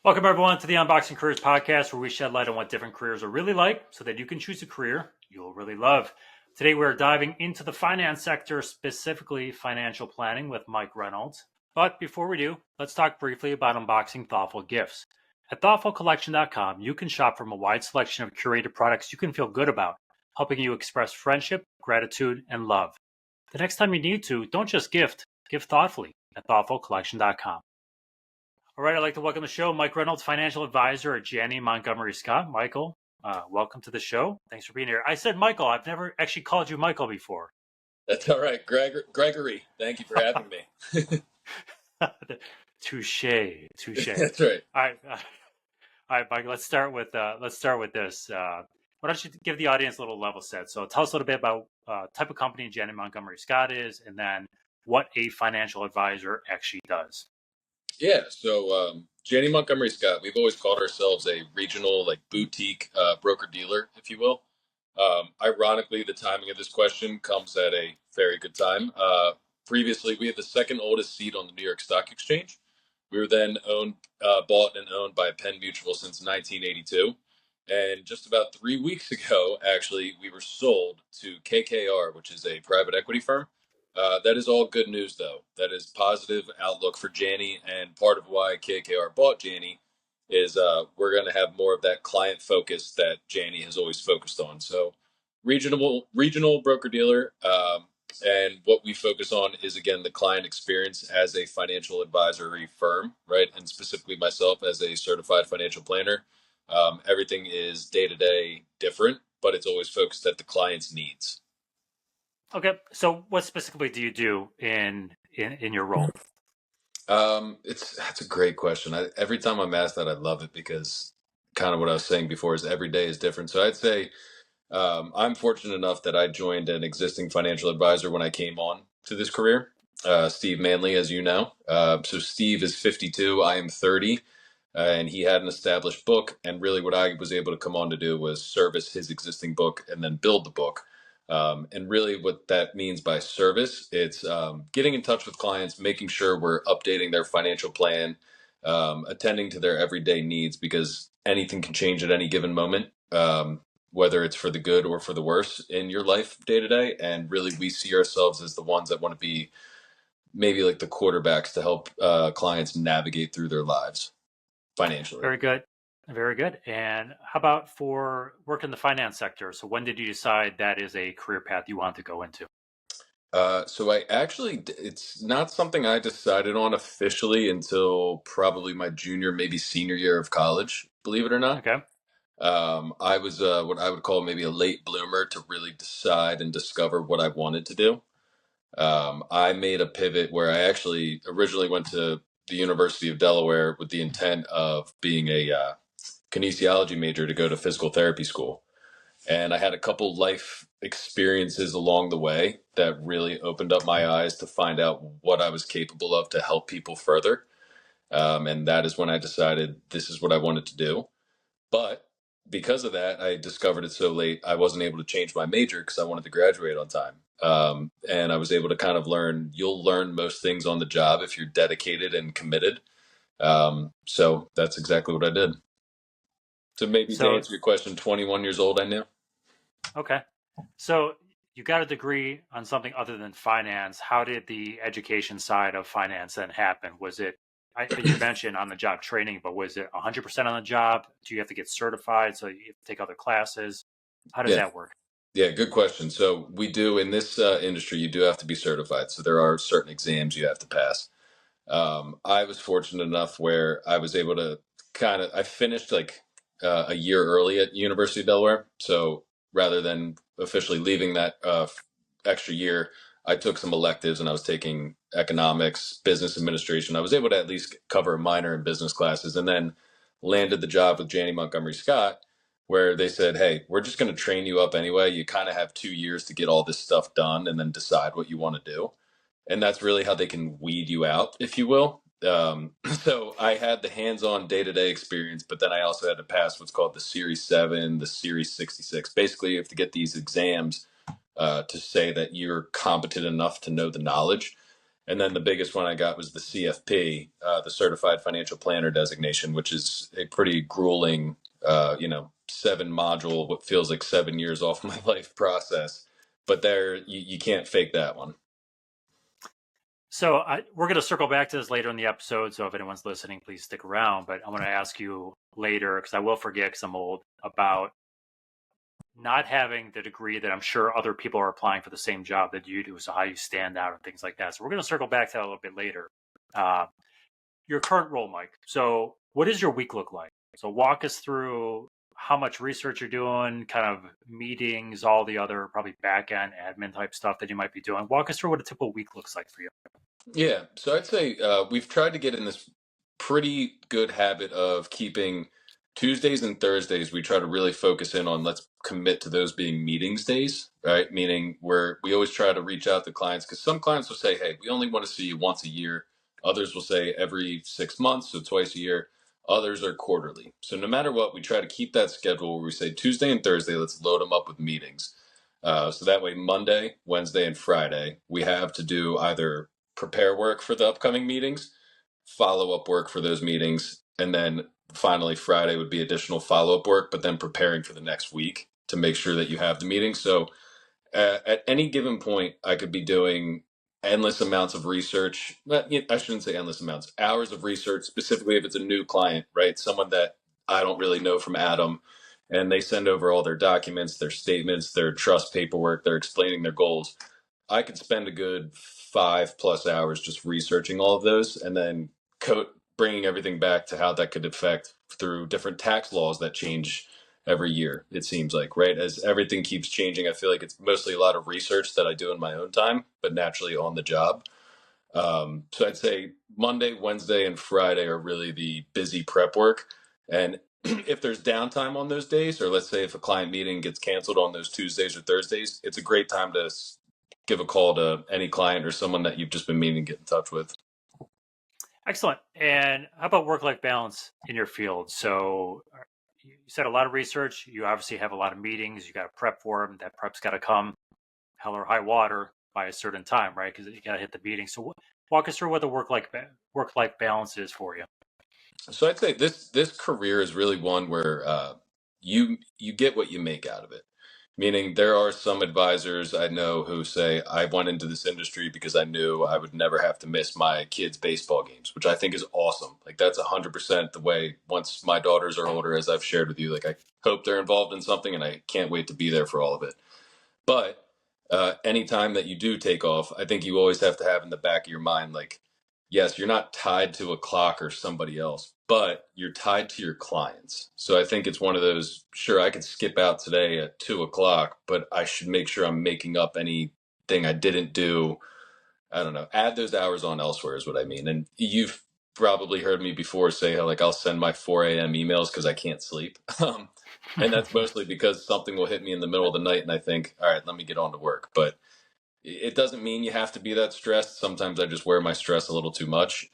Welcome, everyone, to the Unboxing Careers Podcast, where we shed light on what different careers are really like so that you can choose a career you'll really love. Today, we're diving into the finance sector, specifically financial planning with Mike Reynolds. But before we do, let's talk briefly about unboxing thoughtful gifts. At thoughtfulcollection.com, you can shop from a wide selection of curated products you can feel good about, helping you express friendship, gratitude, and love. The next time you need to, don't just gift, give thoughtfully at thoughtfulcollection.com. All right, I'd like to welcome to the show Mike Reynolds, financial advisor at Janney Montgomery Scott. Michael, welcome to the show. Thanks for being here. I said Michael. I've never actually called you Michael before. That's all right, Gregory. Thank you for having me. Touche. That's right. All right, Mike. Let's start with this. Why don't you give the audience a little level set? So tell us a little bit about type of company Janney Montgomery Scott is, and then what a financial advisor actually does. Yeah, so Janney Montgomery Scott, we've always called ourselves a regional, boutique broker-dealer, if you will. Ironically, the timing of this question comes at a very good time. Previously, we had the second oldest seat on the New York Stock Exchange. We were then bought and owned by Penn Mutual since 1982. And just about 3 weeks ago, actually, we were sold to KKR, which is a private equity firm. That is all good news, though. That is positive outlook for Janney, and part of why KKR bought Janney is we're going to have more of that client focus that Janney has always focused on. So, regional broker dealer, and what we focus on is again the client experience as a financial advisory firm, right? And specifically myself as a certified financial planner. Everything is day to day different, but it's always focused at the client's needs. Okay, so what specifically do you do in your role? That's a great question. Every time I'm asked that, I love it because kind of what I was saying before is every day is different. So I'd say I'm fortunate enough that I joined an existing financial advisor when I came on to this career, Steve Manley, as you know. So Steve is 52, I am 30, and he had an established book. And really, what I was able to come on to do was service his existing book and then build the book. And really, what that means by service, it's getting in touch with clients, making sure we're updating their financial plan, attending to their everyday needs, because anything can change at any given moment, whether it's for the good or for the worse in your life day to day. And really, we see ourselves as the ones that want to be maybe like the quarterbacks to help clients navigate through their lives financially. Very good. Very good. And how about for work in the finance sector? So when did you decide that is a career path you want to go into? So it's not something I decided on officially until probably my junior, maybe senior year of college, believe it or not. Okay. I was what I would call maybe a late bloomer to really decide and discover what I wanted to do. I made a pivot where I actually originally went to the University of Delaware with the intent of being a kinesiology major to go to physical therapy school. And I had a couple life experiences along the way that really opened up my eyes to find out what I was capable of to help people further. And that is when I decided this is what I wanted to do. But because of that, I discovered it so late, I wasn't able to change my major because I wanted to graduate on time. And I was able to kind of you'll learn most things on the job if you're dedicated and committed. So that's exactly what I did. So maybe to answer your question, 21 years old, I knew. Okay. So you got a degree on something other than finance. How did the education side of finance then happen? Was it, you mentioned on the job training, but was it 100% on the job? Do you have to get certified? So you have to take other classes? How does that work? Yeah, good question. So we do in this industry, you do have to be certified. So there are certain exams you have to pass. I was fortunate enough where I was able to I finished a year early at University of Delaware. So rather than officially leaving that extra year, I took some electives and I was taking economics, business administration. I was able to at least cover a minor in business classes, and then landed the job with Janney Montgomery Scott, where they said, hey, we're just going to train you up anyway. You kind of have 2 years to get all this stuff done and then decide what you want to do. And that's really how they can weed you out, if you will. So I had the hands-on day-to-day experience, but then I also had to pass what's called the Series 7, the Series 66. Basically, you have to get these exams to say that you're competent enough to know the knowledge. And then the biggest one I got was the CFP, the Certified Financial Planner designation, which is a pretty grueling, 7 module, what feels like 7 years off my life process. But there, you can't fake that one. So we're going to circle back to this later in the episode. So if anyone's listening, please stick around. But I'm going to ask you later, because I will forget because I'm old, about not having the degree that I'm sure other people are applying for the same job that you do. So how you stand out and things like that. So we're going to circle back to that a little bit later. Your current role, Mike. So what does your week look like? So walk us through how much research you're doing, kind of meetings, all the other probably back end admin type stuff that you might be doing. Walk us through what a typical week looks like for you. Yeah, so I'd say we've tried to get in this pretty good habit of keeping Tuesdays and Thursdays. We try to really focus in on let's commit to those being meetings days, right? Meaning we always try to reach out to clients because some clients will say, "Hey, we only want to see you once a year." Others will say every 6 months, so twice a year. Others are quarterly. So no matter what, we try to keep that schedule where we say Tuesday and Thursday, let's load them up with meetings. So that way, Monday, Wednesday, and Friday, we have to do either prepare work for the upcoming meetings, follow up work for those meetings, and then finally Friday would be additional follow up work, but then preparing for the next week to make sure that you have the meeting. So at any given point, I could be doing endless amounts of research. I shouldn't say endless amounts, hours of research, specifically if it's a new client, right? Someone that I don't really know from Adam. And they send over all their documents, their statements, their trust paperwork, they're explaining their goals. I could spend a good 5+ hours just researching all of those and then bringing everything back to how that could affect through different tax laws that change every year, it seems like, right? As everything keeps changing, I feel like it's mostly a lot of research that I do in my own time, but naturally on the job. So I'd say Monday, Wednesday, and Friday are really the busy prep work. And if there's downtime on those days, or let's say if a client meeting gets canceled on those Tuesdays or Thursdays, it's a great time to give a call to any client or someone that you've just been meaning to get in touch with. Excellent. And how about work-life balance in your field? So you said a lot of research. You obviously have a lot of meetings. You got to prep for them. That prep's got to come hell or high water by a certain time, right? Because you got to hit the meeting. So walk us through what the work-life balance is for you. So I'd say this career is really one where you get what you make out of it. Meaning there are some advisors I know who say, I went into this industry because I knew I would never have to miss my kids' baseball games, which I think is awesome. Like that's 100% the way once my daughters are older, as I've shared with you, like I hope they're involved in something and I can't wait to be there for all of it. But anytime that you do take off, I think you always have to have in the back of your mind, like, yes, you're not tied to a clock or somebody else, but you're tied to your clients. So I think it's one of those, sure, I could skip out today at 2 o'clock, but I should make sure I'm making up anything I didn't do. I don't know, add those hours on elsewhere is what I mean. And you've probably heard me before say how like I'll send my 4 a.m. emails because I can't sleep. And that's mostly because something will hit me in the middle of the night and I think, all right, let me get on to work. But it doesn't mean you have to be that stressed. Sometimes I just wear my stress a little too much.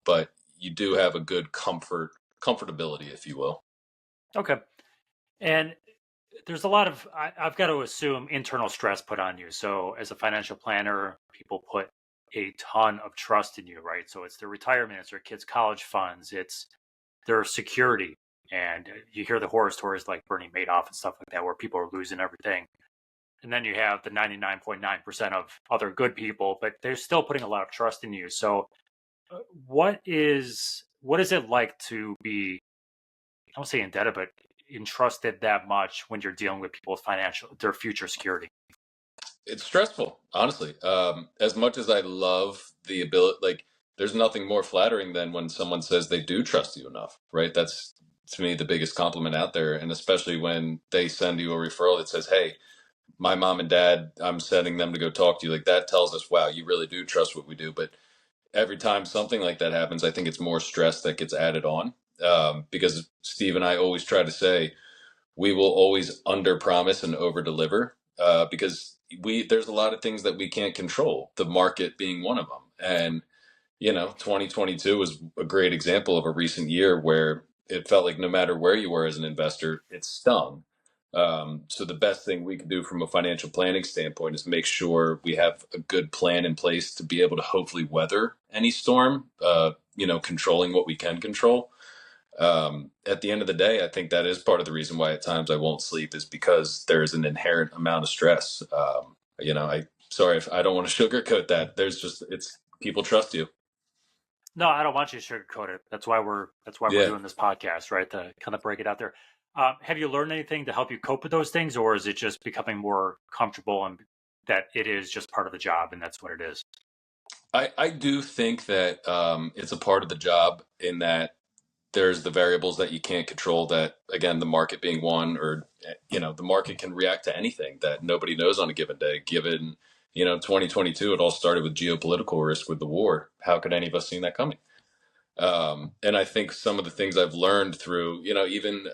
But you do have a good comfortability, if you will. Okay. And there's a lot of, I've got to assume, internal stress put on you. So as a financial planner, people put a ton of trust in you, right? So it's their retirement, it's their kids' college funds, it's their security. And you hear the horror stories like Bernie Madoff and stuff like that, where people are losing everything. And then you have the 99.9% of other good people, but they're still putting a lot of trust in you. So what is it like to be, I don't say indebted, but entrusted that much when you're dealing with people's their future security? It's stressful, honestly. As much as I love the ability, like, there's nothing more flattering than when someone says they do trust you enough, right? That's to me the biggest compliment out there. And especially when they send you a referral that says, hey, my mom and dad, I'm sending them to go talk to you. Like that tells us, wow, you really do trust what we do. But every time something like that happens, I think it's more stress that gets added on. Because Steve and I always try to say, we will always under promise and over deliver because there's a lot of things that we can't control, the market being one of them. And 2022 was a great example of a recent year where it felt like no matter where you were as an investor, it stung. So the best thing we can do from a financial planning standpoint is make sure we have a good plan in place to be able to hopefully weather any storm, controlling what we can control. At the end of the day, I think that is part of the reason why at times I won't sleep is because there's an inherent amount of stress. Sorry if I don't want to sugarcoat that. It's people trust you. No, I don't want you to sugarcoat it. That's why we're Yeah. doing this podcast, right? To kind of break it out there. Have you learned anything to help you cope with those things, or is it just becoming more comfortable and that it is just part of the job and that's what it is? I do think that it's a part of the job in that there's the variables that you can't control that, again, the market being one, or, the market can react to anything that nobody knows on a given day. Given, 2022, it all started with geopolitical risk with the war. How could any of us seen that coming? And I think some of the things I've learned through, even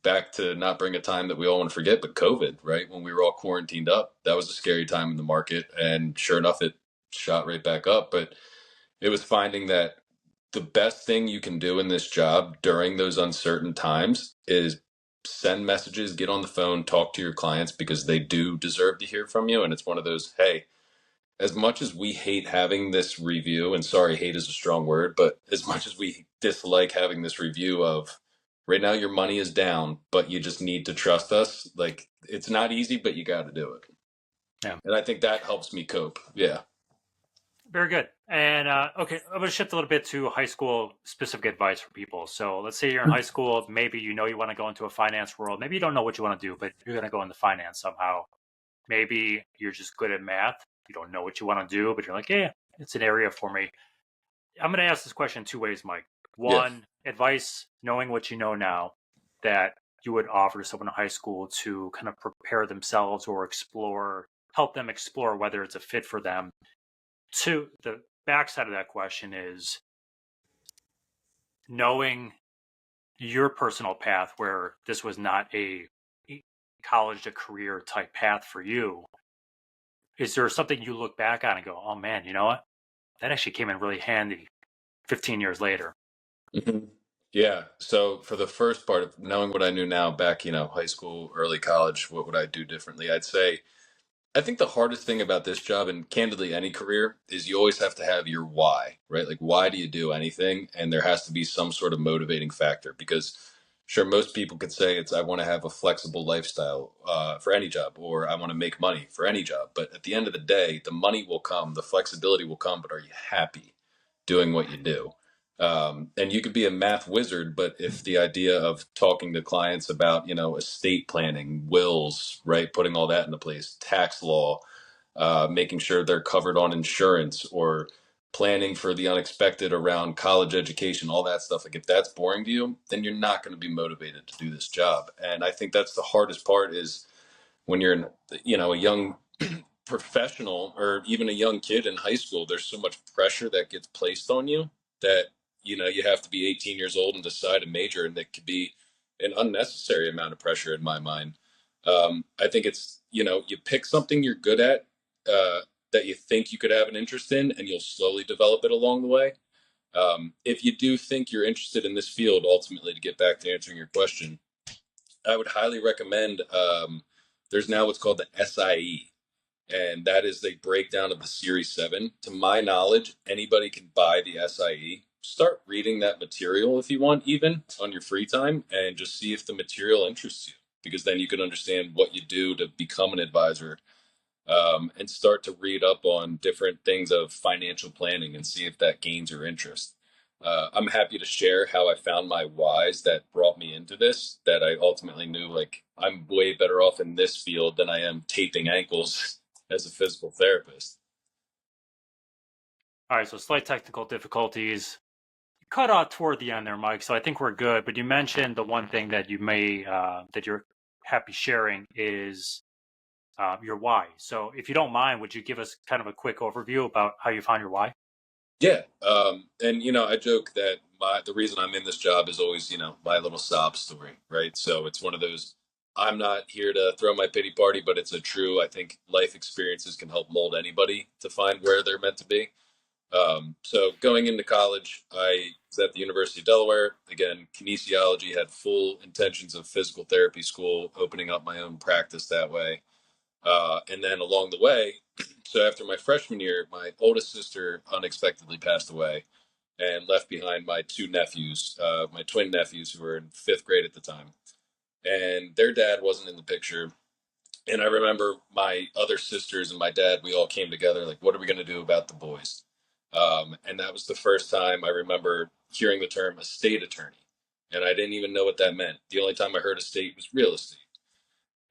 back to not bring a time that we all want to forget, but COVID, right? When we were all quarantined up, that was a scary time in the market. And sure enough, it shot right back up. But it was finding that the best thing you can do in this job during those uncertain times is send messages, get on the phone, talk to your clients because they do deserve to hear from you. And it's one of those, hey, as much as we hate having this review, and sorry, hate is a strong word, but as much as we dislike having this review of right now, your money is down, but you just need to trust us. Like it's not easy, but you got to do it. Yeah. And I think that helps me cope. Yeah. Very good. And okay, I'm going to shift a little bit to high school specific advice for people. So let's say you're in high school, maybe you want to go into a finance world. Maybe you don't know what you want to do, but you're going to go into finance somehow. Maybe you're just good at math. You don't know what you want to do, but you're like, yeah, it's an area for me. I'm going to ask this question two ways, Mike. One, advice, knowing what you know now, that you would offer to someone in high school to kind of prepare themselves or help them explore whether it's a fit for them. Two, the backside of that question is knowing your personal path where this was not a college to career type path for you. Is there something you look back on and go, oh man, you know what? That actually came in really handy 15 years later. Mm-hmm. Yeah. So for the first part of knowing what I knew now back, high school, early college, what would I do differently? I'd say I think the hardest thing about this job and candidly any career is you always have to have your why, right? Like, why do you do anything? And there has to be some sort of motivating factor because, sure, most people could say I want to have a flexible lifestyle for any job, or I want to make money for any job. But at the end of the day, the money will come, the flexibility will come, but are you happy doing what you do? And you could be a math wizard, but if the idea of talking to clients about, estate planning, wills, right, putting all that into place, tax law, making sure they're covered on insurance, or planning for the unexpected around college education, all that stuff, like if that's boring to you, then you're not going to be motivated to do this job. And I think that's the hardest part is when you're in, a young professional or even a young kid in high school, there's so much pressure that gets placed on you that you have to be 18 years old and decide a major, and that could be an unnecessary amount of pressure in my mind. I think it's you pick something you're good at, that you think you could have an interest in, and you'll slowly develop it along the way. If you do think you're interested in this field, ultimately, to get back to answering your question, I would highly recommend. There's now what's called the SIE, and that is a breakdown of the Series 7. To my knowledge, anybody can buy the SIE. Start reading that material if you want, even on your free time, and just see if the material interests you, because then you can understand what you do to become an advisor, and start to read up on different things of financial planning and see if that gains your interest. I'm happy to share how I found my whys that brought me into this, that I ultimately knew like I'm way better off in this field than I am taping ankles as a physical therapist. All right, so slight technical difficulties. Cut out toward the end there, Mike. So I think we're good. But you mentioned the one thing that you may that you're happy sharing is your why. So if you don't mind, would you give us kind of a quick overview about how you found your why? Yeah. And I joke that the reason I'm in this job is always, my little sob story, right? So it's one of those, I'm not here to throw my pity party, but it's a true, I think life experiences can help mold anybody to find where they're meant to be. So going into college, I was at the University of Delaware. Again, kinesiology, had full intentions of physical therapy school, opening up my own practice that way. And then along the way, so after my freshman year, my oldest sister unexpectedly passed away and left behind my two nephews, my twin nephews who were in fifth grade at the time. And their dad wasn't in the picture. And I remember my other sisters and my dad, we all came together, like, what are we going to do about the boys? And that was the first time I remember hearing the term estate attorney. And I didn't even know what that meant. The only time I heard estate was real estate.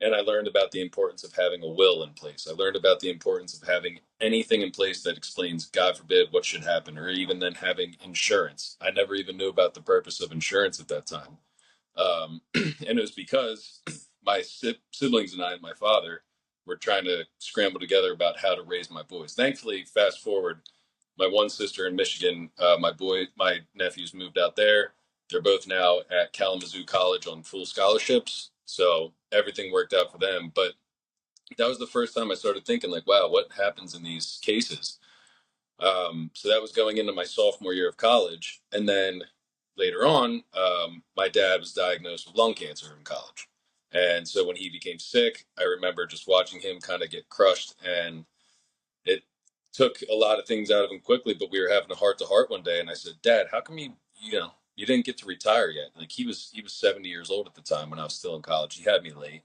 And I learned about the importance of having a will in place. I learned about the importance of having anything in place that explains, God forbid, what should happen, or even then having insurance. I never even knew about the purpose of insurance at that time. And it was because my siblings and I and my father were trying to scramble together about how to raise my boys. Thankfully, fast forward, my one sister in Michigan, my nephews moved out there. They're both now at Kalamazoo College on full scholarships. So everything worked out for them. But that was the first time I started thinking, like, wow, what happens in these cases? So that was going into my sophomore year of college. And then later on, my dad was diagnosed with lung cancer in college. And so when he became sick, I remember just watching him kind of get crushed. And it took a lot of things out of him quickly, but we were having a heart to heart one day. And I said, Dad, how come you didn't get to retire yet? Like he was 70 years old at the time when I was still in college. He had me late.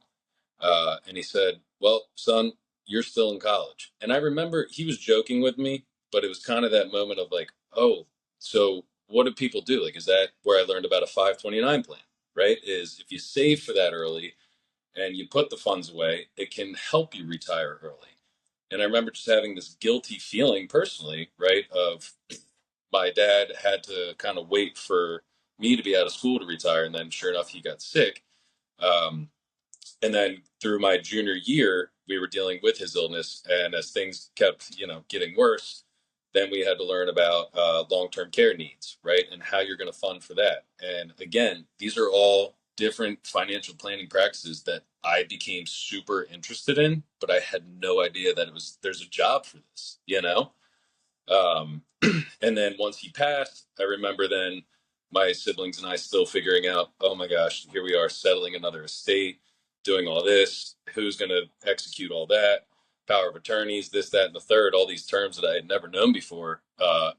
And he said, well, son, you're still in college. And I remember he was joking with me, but it was kind of that moment of like, oh, so what do people do? Like, is that where I learned about a 529 plan, right? Is if you save for that early and you put the funds away, it can help you retire early. And I remember just having this guilty feeling personally, right? Of my dad had to kind of wait for me to be out of school to retire. And then sure enough, he got sick. Um, and then through my junior year, we were dealing with his illness. And as things kept, getting worse, then we had to learn about long-term care needs, right? And how you're going to fund for that. And again, these are all different financial planning practices that I became super interested in, but I had no idea that there's a job for this, Um, and then once he passed, I remember then my siblings and I still figuring out, oh my gosh, here we are settling another estate, doing all this. Who's going to execute all that? Power of attorneys, this, that, and the third, all these terms that I had never known before.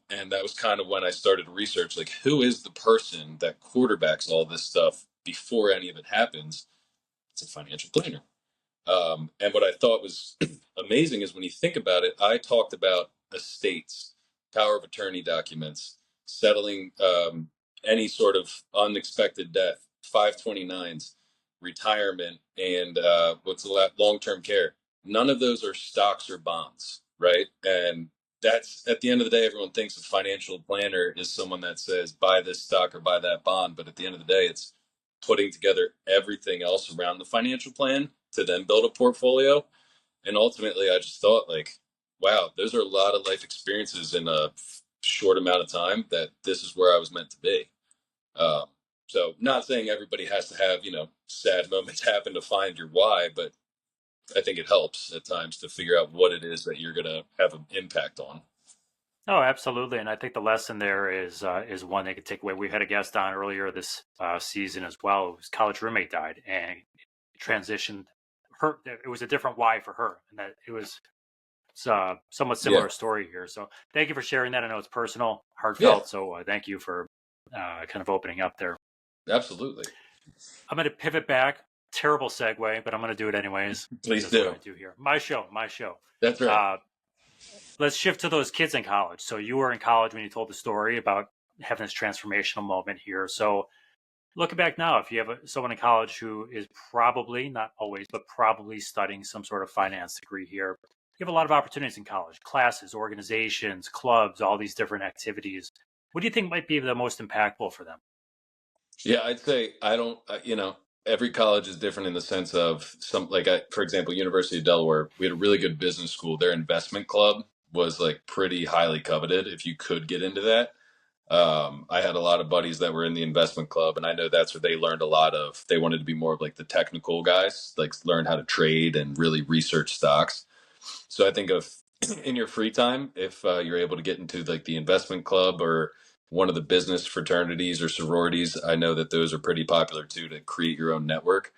And that was kind of when I started to research, like, who is the person that quarterbacks all this stuff before any of it happens? It's a financial planner. And what I thought was amazing is when you think about it, I talked about estates, power of attorney documents, settling any sort of unexpected death, 529s, retirement, and what's the long-term care. None of those are stocks or bonds, right? And that's at the end of the day, everyone thinks a financial planner is someone that says buy this stock or buy that bond. But at the end of the day, it's putting together everything else around the financial plan to then build a portfolio. And ultimately, I just thought, like, wow, those are a lot of life experiences in a short amount of time that this is where I was meant to be. Um, so not saying everybody has to have, sad moments happen to find your why, but I think it helps at times to figure out what it is that you're going to have an impact on. Oh, absolutely. And I think the lesson there is one they could take away. We had a guest on earlier this season as well. His college roommate died and transitioned her. It was a different why for her, and that it was somewhat similar story here. So thank you for sharing that. I know it's personal, heartfelt. So thank you for kind of opening up there. Absolutely. I'm going to pivot back. Terrible segue, but I'm going to do it anyways. Please That's do. what I do here. My show. That's right. Let's shift to those kids in college. So you were in college when you told the story about having this transformational moment here. So looking back now, if you have someone in college who is probably, not always, but probably studying some sort of finance degree here, you have a lot of opportunities in college, classes, organizations, clubs, all these different activities. What do you think might be the most impactful for them? Yeah, I'd say every college is different in the sense of for example, University of Delaware, we had a really good business school. Their investment club was like pretty highly coveted if you could get into that. I had a lot of buddies that were in the investment club, and I know that's where they learned a lot of. They wanted to be more of like the technical guys, like learn how to trade and really research stocks. So I think of in your free time, if you're able to get into like the investment club or one of the business fraternities or sororities, I know that those are pretty popular too to create your own network.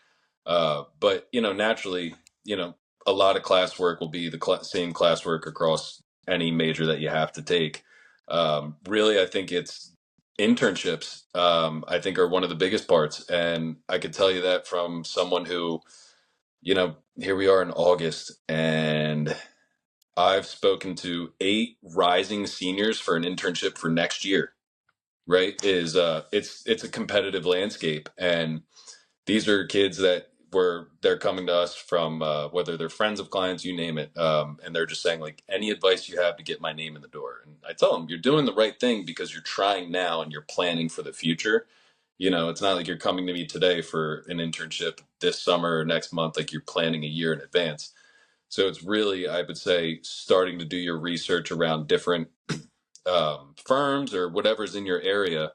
But naturally, a lot of classwork will be the same classwork across any major that you have to take. Really, I think it's internships. I think are one of the biggest parts, and I could tell you that from someone who, here we are in August, and I've spoken to 8 rising seniors for an internship for next year. Right? It's a competitive landscape, and these are kids that they're coming to us from whether they're friends of clients, you name it, and they're just saying like, any advice you have to get my name in the door. And I tell them, you're doing the right thing because you're trying now and you're planning for the future. It's not like you're coming to me today for an internship this summer or next month, like you're planning a year in advance. So it's really, I would say, starting to do your research around different firms or whatever's in your area,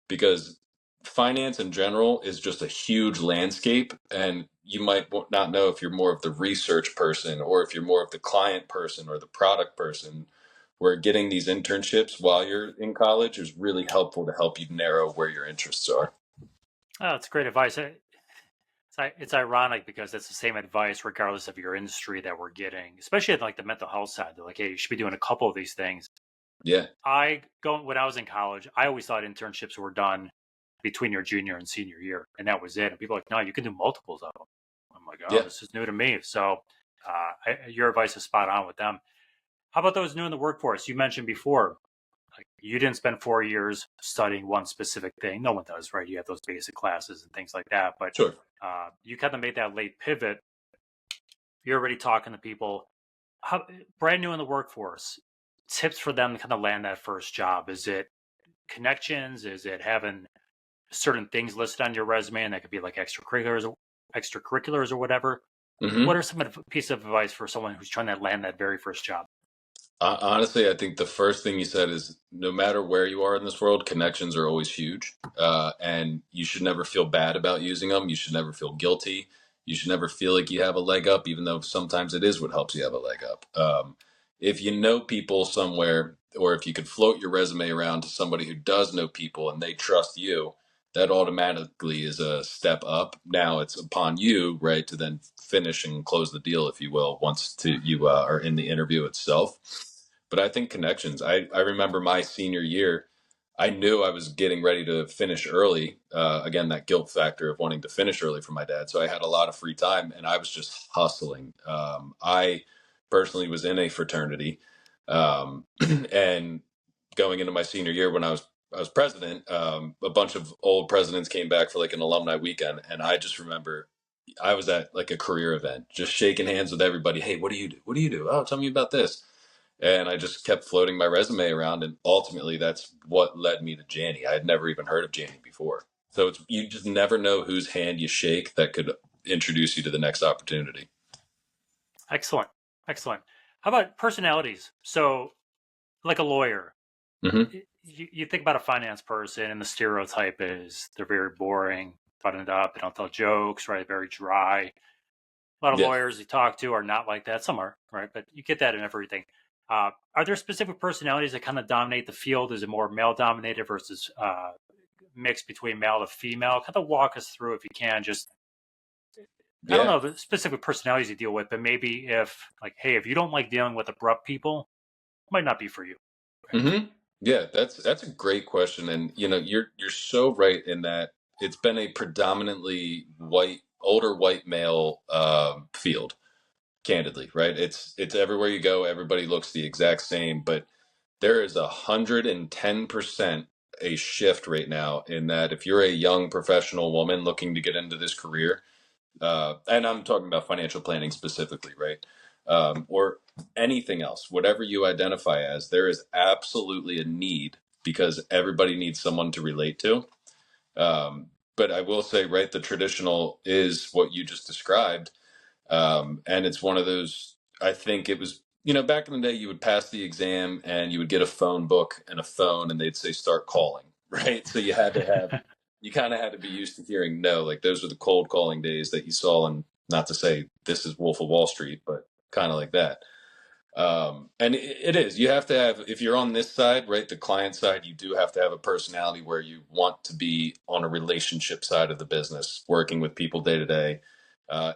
because finance in general is just a huge landscape, and you might not know if you're more of the research person or if you're more of the client person or the product person, where getting these internships while you're in college is really helpful to help you narrow where your interests are. Oh, that's great advice. It's ironic because it's the same advice regardless of your industry that we're getting, especially at like the mental health side. They're like, hey, you should be doing a couple of these things. Yeah. When I was in college, I always thought internships were done between your junior and senior year, and that was it. And people are like, no, you can do multiples of them. I'm like, oh, Yeah. this is new to me. So your advice is spot on with them. How about those new in the workforce? You mentioned before, like you didn't spend 4 years studying one specific thing. No one does, right? You have those basic classes and things like that. But Sure. you kind of made that late pivot. You're already talking to people. Brand new in the workforce, tips for them to kind of land that first job. Is it connections? Is it having certain things listed on your resume, and that could be like extracurriculars or whatever? Mm-hmm. What are some pieces of advice for someone who's trying to land that very first job? Honestly, I think the first thing you said is, no matter where you are in this world, connections are always huge. And you should never feel bad about using them. You should never feel guilty. You should never feel like you have a leg up, even though sometimes it is what helps you have a leg up. If you know people somewhere, or if you could float your resume around to somebody who does know people and they trust you, that automatically is a step up. Now it's upon you, right, to then finish and close the deal, if you will, once you are in the interview itself. But I think connections. I remember my senior year, I knew I was getting ready to finish early. Again, that guilt factor of wanting to finish early for my dad. So I had a lot of free time, and I was just hustling. I personally was in a fraternity, and going into my senior year, when I was president, a bunch of old presidents came back for like an alumni weekend, and I just remember I was at like a career event, just shaking hands with everybody. Hey, what do you do? What do you do? Oh, tell me about this. And I just kept floating my resume around, and ultimately that's what led me to Janney. I had never even heard of Janney before. So you just never know whose hand you shake that could introduce you to the next opportunity. Excellent. Excellent. How about personalities? So, like a lawyer, Mm-hmm. you think about a finance person, and the stereotype is they're very boring, buttoned up, they don't tell jokes, right? Very dry. A lot of Yeah. lawyers you talk to are not like that. Some are, right? But you get that in everything. Are there specific personalities that kind of dominate the field? Is it more male dominated versus mixed between male to female? Kind of walk us through if you can. Just I don't Yeah. know the specific personalities you deal with, but maybe if like, hey, if you don't like dealing with abrupt people, it might not be for you. Right? Mm-hmm. Yeah, that's a great question. And you're so right in that it's been a predominantly older white male field, candidly, right? It's everywhere you go, everybody looks the exact same, but there is 110% a shift right now in that if you're a young professional woman looking to get into this career, and I'm talking about financial planning specifically, right? Or anything else, whatever you identify as, there is absolutely a need because everybody needs someone to relate to. But I will say, right, the traditional is what you just described. And it's one of those, I think it was, back in the day, you would pass the exam and you would get a phone book and a phone, and they'd say, start calling, right? So you kind of had to be used to hearing no. Like those were the cold calling days that you saw. And not to say this is Wolf of Wall Street, but kind of like that. And it is, you have to have, if you're on this side, right, the client side, you do have to have a personality where you want to be on a relationship side of the business, working with people day to day.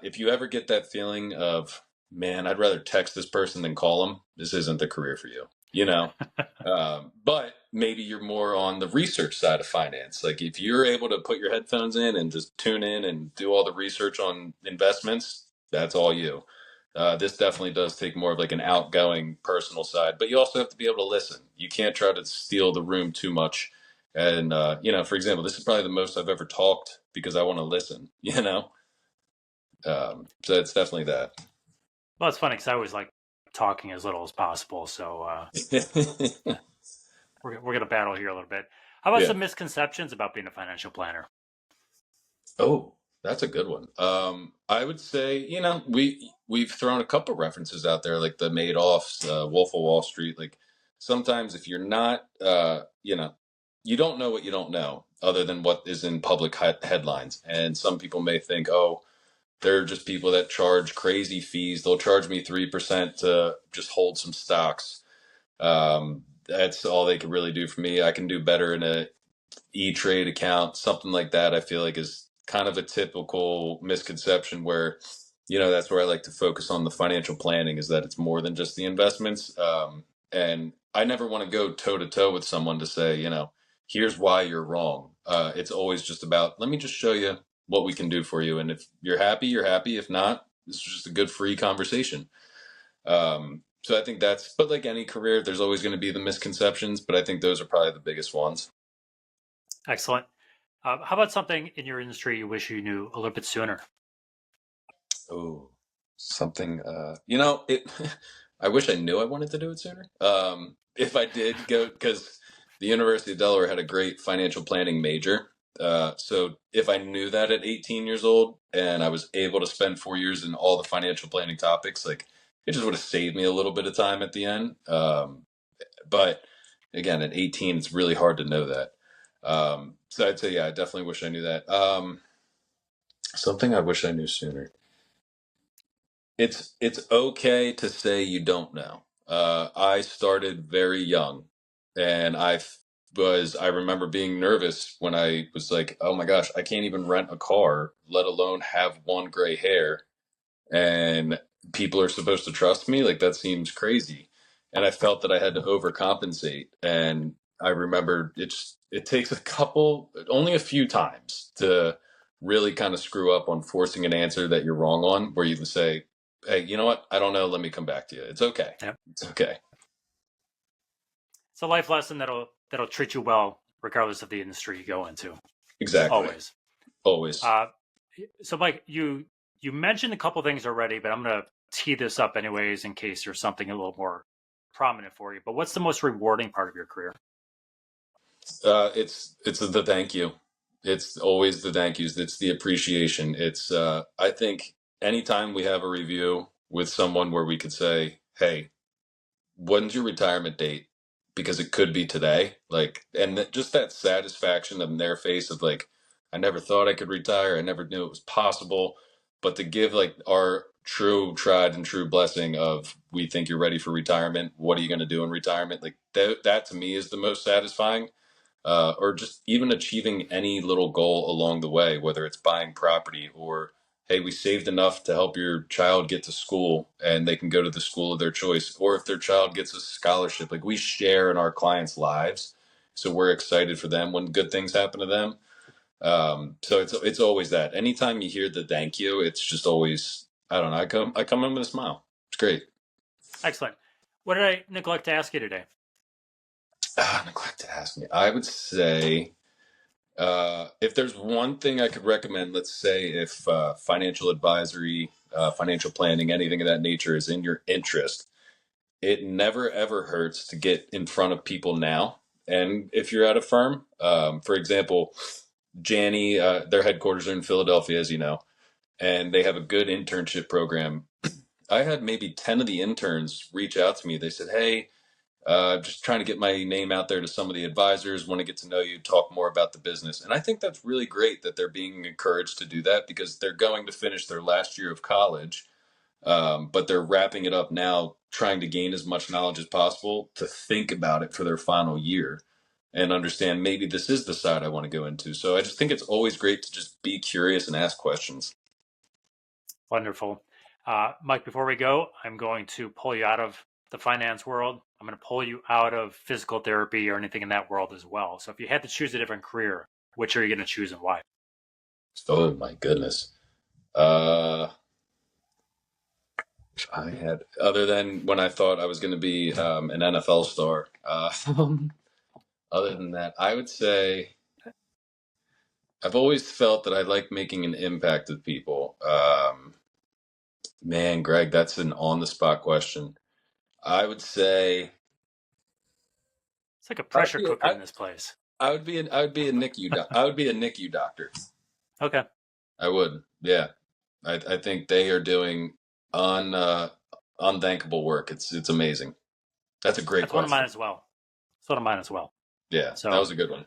If you ever get that feeling of, man, I'd rather text this person than call them, this isn't the career for you, you know? But maybe you're more on the research side of finance. Like if you're able to put your headphones in and just tune in and do all the research on investments, that's all you. This definitely does take more of like an outgoing personal side, but you also have to be able to listen. You can't try to steal the room too much. And, for example, this is probably the most I've ever talked because I want to listen, you know? So it's definitely that. Well, it's funny because I always like talking as little as possible. So we're going to battle here a little bit. How about Yeah. some misconceptions about being a financial planner? Oh, that's a good one. I would say, we've thrown a couple references out there, like the Madoff's, Wolf of Wall Street. Like sometimes if you're not, you don't know what you don't know, other than what is in public headlines. And some people may think, oh, they're just people that charge crazy fees. They'll charge me 3% to just hold some stocks. That's all they can really do for me. I can do better in a E-Trade account, something like that. I feel like is kind of a typical misconception where, that's where I like to focus on the financial planning, is that it's more than just the investments. And I never want to go toe to toe with someone to say, here's why you're wrong. It's always just about, let me just show you what we can do for you. And if you're happy, you're happy. If not, this is just a good free conversation. So I think but like any career, there's always going to be the misconceptions, but I think those are probably the biggest ones. Excellent. How about something in your industry you wish you knew a little bit sooner? Oh, something, it, I wish I knew I wanted to do it sooner. If I did go, because the University of Delaware had a great financial planning major. So if I knew that at 18 years old and I was able to spend 4 years in all the financial planning topics, like it just would have saved me a little bit of time at the end. But again, at 18, it's really hard to know that. So I'd say, yeah, I definitely wish I knew that. Something I wish I knew sooner. It's okay to say you don't know. I started very young, and I remember being nervous when I was like, oh my gosh, I can't even rent a car, let alone have one gray hair, and people are supposed to trust me. Like that seems crazy, and I felt that I had to overcompensate. And I remember it takes only a few times to really kind of screw up on forcing an answer that you're wrong on, where you can say, hey, you know what? I don't know. Let me come back to you. It's okay. Yep. It's okay. It's a life lesson that'll treat you well regardless of the industry you go into. Exactly. Always. So Mike, you mentioned a couple things already, but I'm going to tee this up anyways in case there's something a little more prominent for you. But what's the most rewarding part of your career? It's the thank you. It's always the thank yous. It's the appreciation. I think anytime we have a review with someone where we could say, hey, when's your retirement date? Because it could be today. Like, and just that satisfaction in their face of like, I never thought I could retire. I never knew it was possible. But to give like our true tried and true blessing of, we think you're ready for retirement. What are you going to do in retirement? Like that to me is the most satisfying. Or just even achieving any little goal along the way, whether it's buying property or, hey, we saved enough to help your child get to school and they can go to the school of their choice, or if their child gets a scholarship, like we share in our clients' lives. So we're excited for them when good things happen to them. So it's always that. Anytime you hear the thank you, it's just always, I don't know, I come in with a smile. It's great. Excellent. What did I neglect to ask you today? Neglect to ask me. I would say, if there's one thing I could recommend, let's say if financial advisory, financial planning, anything of that nature is in your interest, it never ever hurts to get in front of people now. And if you're at a firm, for example, Janney, their headquarters are in Philadelphia, as you know, and they have a good internship program. I had maybe 10 of the interns reach out to me. They said, hey, just trying to get my name out there to some of the advisors, want to get to know you, talk more about the business. And I think that's really great that they're being encouraged to do that, because they're going to finish their last year of college. But they're wrapping it up now, trying to gain as much knowledge as possible to think about it for their final year and understand maybe this is the side I want to go into. So I just think it's always great to just be curious and ask questions. Wonderful. Mike, before we go, I'm going to pull you out of the finance world. I'm going to pull you out of physical therapy or anything in that world as well. So if you had to choose a different career, which are you going to choose and why? Oh my goodness. I had, other than when I thought I was going to be an NFL star, other than that, I would say I've always felt that I like making an impact with people. Man, Greg, that's an on the spot question. I would say It's like a I'd pressure be cooker in this place. I would be I would be a NICU I would be a NICU doctor. Okay. I would. Yeah. I think they are doing unthankable work. It's amazing. That's a great That's one of mine question. as well. That's one of mine as well. Yeah, that So, was a good one.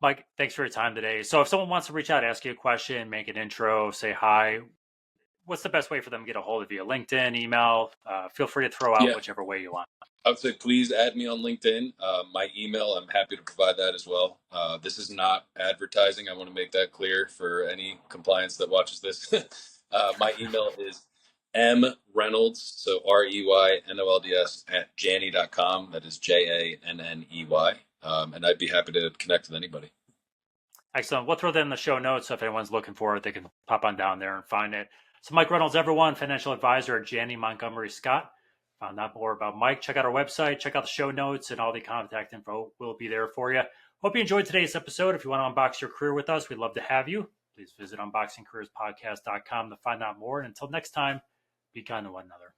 Mike, thanks for your time today. So if someone wants to reach out, ask you a question, make an intro, say hi, what's the best way for them to get a hold of you? LinkedIn, email? Feel free to throw out Yeah, whichever way you want. I would say please add me on LinkedIn. My email, I'm happy to provide that as well. This is not advertising. I want to make that clear for any compliance that watches this. My email is mreynolds, so REYNOLDS at Janney.com. That is JANNEY. And I'd be happy to connect with anybody. Excellent. We'll throw that in the show notes. So if anyone's looking for it, they can pop on down there and find it. So Mike Reynolds, everyone, financial advisor at Janney Montgomery Scott. Found out more about Mike. Check out our website, check out the show notes, and all the contact info will be there for you. Hope you enjoyed today's episode. If you want to unbox your career with us, we'd love to have you. Please visit unboxingcareerspodcast.com to find out more. And until next time, be kind to one another.